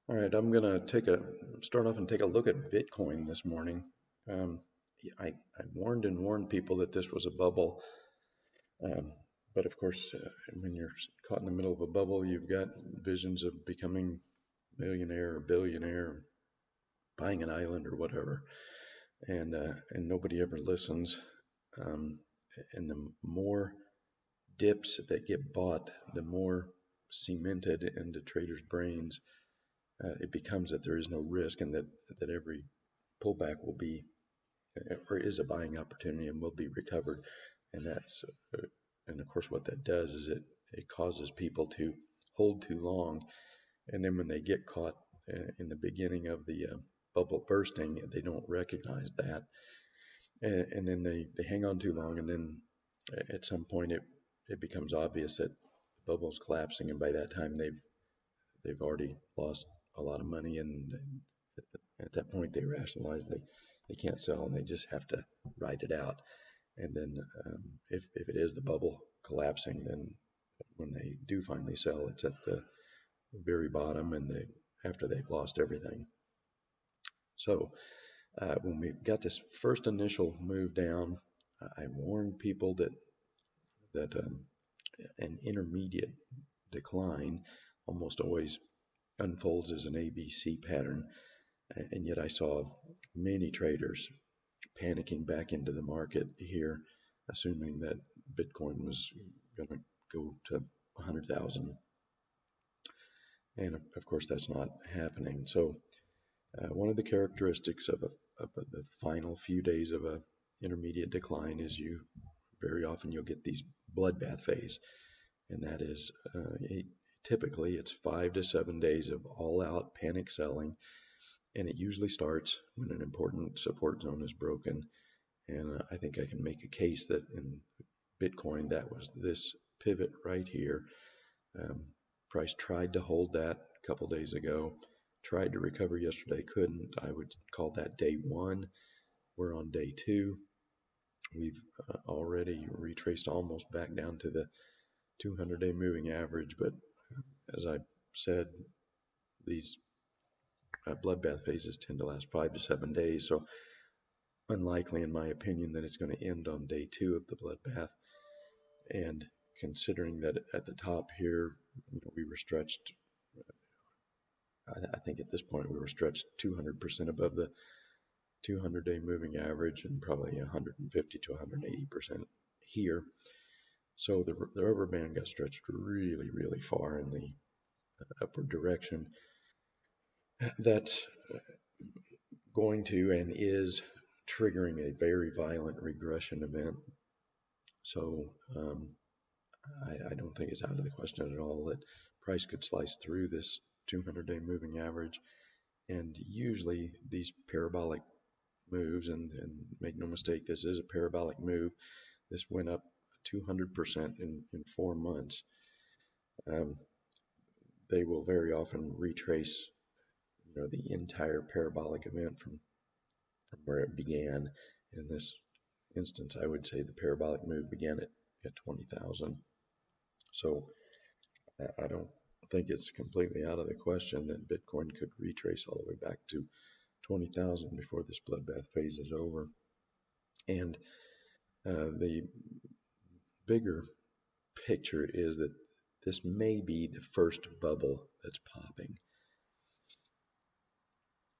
All right, I'm gonna start off and take a look at Bitcoin this morning. Um, I warned and warned people that this was a bubble, um, but of course, when you're caught in the middle of a bubble, you've got visions of becoming millionaire or billionaire, buying an island or whatever, and nobody ever listens. Um, and the more dips that get bought, the more cemented into traders' brains it becomes that there is no risk and that every pullback will be or is a buying opportunity and will be recovered. And that's and of course what that does is it causes people to hold too long, and then when they get caught in the beginning of the bubble bursting, they don't recognize that, and then they hang on too long, and then at some point it becomes obvious that the bubble's collapsing, and by that time they've already lost a lot of money, and at that point they rationalize they can't sell and they just have to ride it out. And then if it is the bubble collapsing, then when they do finally sell, it's at the very bottom and they after they've lost everything. So when we got this first initial move down, I warned people that an intermediate decline almost always unfolds as an ABC pattern, and yet I saw many traders panicking back into the market here, assuming that Bitcoin was going to go to 100,000. And of course, that's not happening. So, one of the characteristics of the final few days of a intermediate decline is you very often you'll get these bloodbath phase, and that is typically it's 5 to 7 days of all-out panic selling, and it usually starts when an important support zone is broken. And I think I can make a case that in Bitcoin, that was this pivot right here. Um, Price tried to hold that a couple days ago, tried to recover yesterday, couldn't. I would call that day one. We're on day two. We've already retraced almost back down to the 200-day moving average, but as I said, these bloodbath phases tend to last 5 to 7 days, so unlikely, in my opinion, that it's going to end on day two of the bloodbath. And considering that at the top here, we were stretched, I think at this point we were stretched 200% above the 200-day moving average and probably 150 to 180% here. So the rubber band got stretched really, really far in the upward direction. That's going to and is triggering a very violent regression event. So I don't think it's out of the question at all that price could slice through this 200-day moving average. And usually these parabolic moves, and make no mistake, this is a parabolic move. This went up 200% in 4 months. Um, they will very often retrace, the entire parabolic event from where it began. In this instance, I would say the parabolic move began at 20,000. So I don't think it's completely out of the question that Bitcoin could retrace all the way back to 20,000 before this bloodbath phase is over. And the bigger picture is that this may be the first bubble that's popping.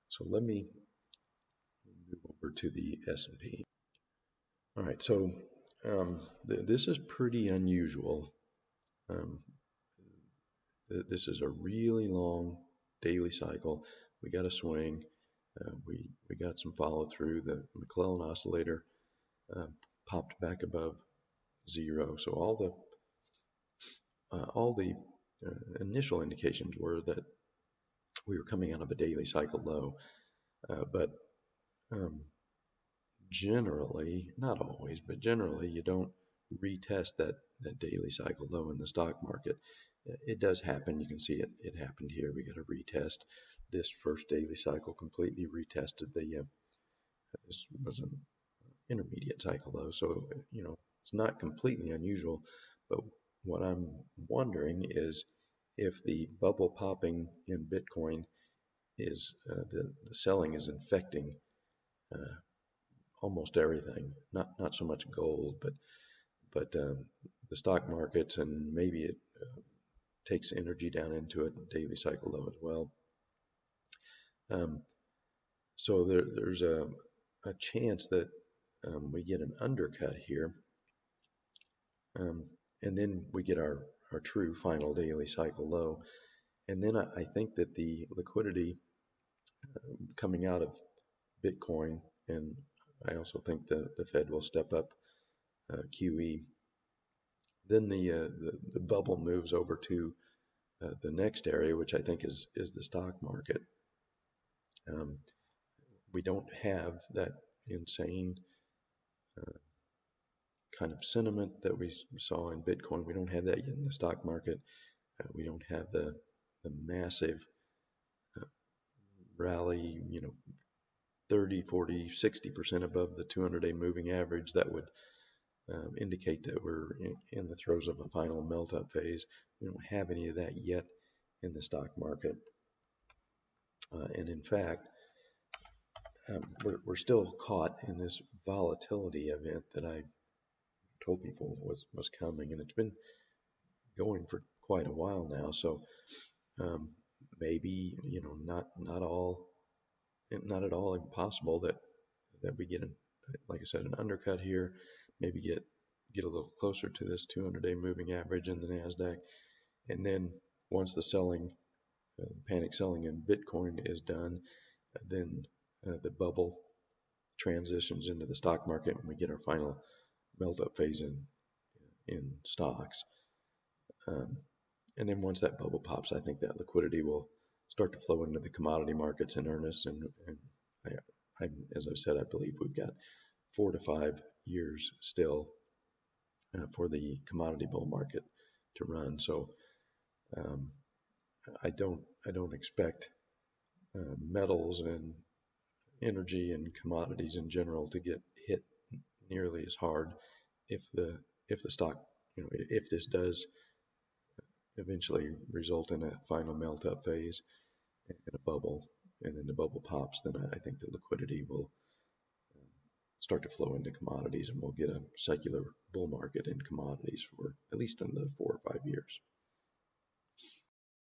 So let me move over to the S&P. All right, so this is pretty unusual. Um, this is a really long daily cycle. We got a swing. We got some follow through. The McClellan oscillator popped back above zero. So all the initial indications were that we were coming out of a daily cycle low, but um, generally, not always, but generally, you don't retest that daily cycle low in the stock market. It does happen. You can see it happened here. We got a retest. This first daily cycle completely retested this was an intermediate cycle low. So, it's not completely unusual, but what I'm wondering is if the bubble popping in Bitcoin is the selling is infecting uh, almost everything. Not so much gold, but the stock markets, and maybe it takes energy down into it, daily cycle low as well. Um, so there's a chance that we get an undercut here, um, and then we get our true final daily cycle low. And then I think that the liquidity coming out of Bitcoin, and I also think the Fed will step up QE. Then the bubble moves over to the next area, which I think is the stock market. Um, we don't have that insane kind of sentiment that we saw in Bitcoin. We don't have that yet in the stock market. We don't have the massive rally, 30, 40, 60% above the 200-day moving average that would indicate that we're in the throes of a final melt-up phase. We don't have any of that yet in the stock market. And in fact, we're still caught in this volatility event that I told people was coming, and it's been going for quite a while now. So maybe not at all impossible that we get like I said, an undercut here, maybe get a little closer to this 200-day moving average in the Nasdaq, and then once the panic selling in Bitcoin is done, then the bubble transitions into the stock market, and we get our final melt up phase in stocks. And then once that bubble pops, I think that liquidity will start to flow into the commodity markets in earnest. And as I've said, I believe we've got 4 to 5 years still for the commodity bull market to run. So um, I don't expect metals and energy and commodities in general to get hit nearly as hard if the stock, if this does eventually result in a final melt up phase and a bubble, and then the bubble pops, then I think the liquidity will start to flow into commodities, and we'll get a secular bull market in commodities for at least another 4 or 5 years.